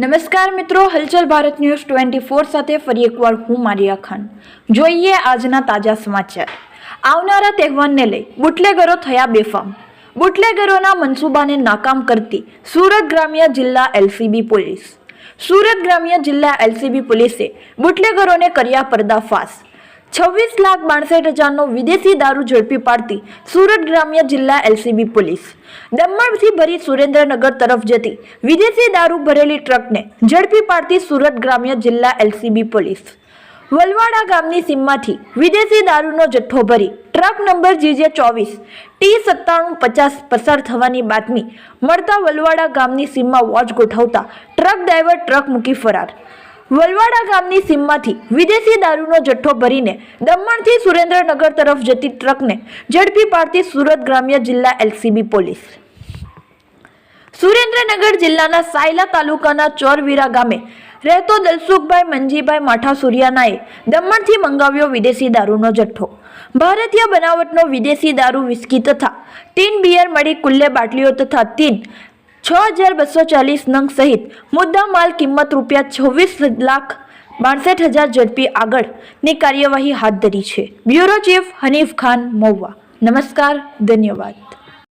નમસ્કાર મિત્રો, હલચલ ભારત ન્યૂઝ 24 સાથે ફરી એકવાર હું મારિયા ખાન. જોઈએ આજના તાજા સમાચાર. આવનારા તહેવારને લઈ બુટલેગરો થયા બેફામ. બુટલેગરોના મનસૂબાને નાકામ કરતી સુરત ગ્રામ્ય જિલ્લા એલસીબી પોલીસ. સુરત ગ્રામ્ય જિલ્લા એલસીબી પોલીસે બુટલેગરોને કર્યા પર્દાફાશ. 26,62,000નો વિદેશી દારૂ ઝડપી પાડતી સુરત ગ્રામ્ય જિલ્લા એલસીબી પોલીસ. દમણથી ભરી સુરેન્દ્રનગર તરફ જતી વિદેશી દારૂ ભરેલી ટ્રકને ઝડપી પાડતી સુરત ગ્રામ્ય જિલ્લા એલસીબી પોલીસ. વલવાડા ગામની સીમમાંથી વિદેશી દારૂનો જથ્થો ભરી ટ્રક નંબર GJ24 T9750 પસાર થવાની બાતમી મળતા વલવાડા ગામની સીમમાં વોચ ગોઠવતા ટ્રક ડ્રાઈવર ટ્રક મૂકી ફરાર. વલવાડા ગામની સીમમાંથી વિદેશી દારૂનો જથ્થો ભરીને દમણથી સુરેન્દ્રનગર તરફ જતી ટ્રકને ઝડપી પાડતી સુરત ગ્રામ્ય જિલ્લા એલસીબી પોલીસ. સુરેન્દ્રનગર જિલ્લાના સાયલા તાલુકાના ચોરવીરા ગામે રહેતો દલસુખભાઈ મંજીભાઈ માઠાસુરિયાનાએ દમણથી મંગાવ્યો વિદેશી દારૂનો જથ્થો. ભારતીય બનાવટનો વિદેશી દારૂ, વિસ્કી તથા ટીન બિયર મળી કુલ્લે બાટલીઓ તથા 6,240 નંગ સહિત મુદ્દા માલ કિંમત ₹26,62,000 ઝડપી આગળની કાર્યવાહી હાથ ધરી છે. Bureau chief Hanif Khan, Mahuva. નમસ્કાર, ધન્યવાદ.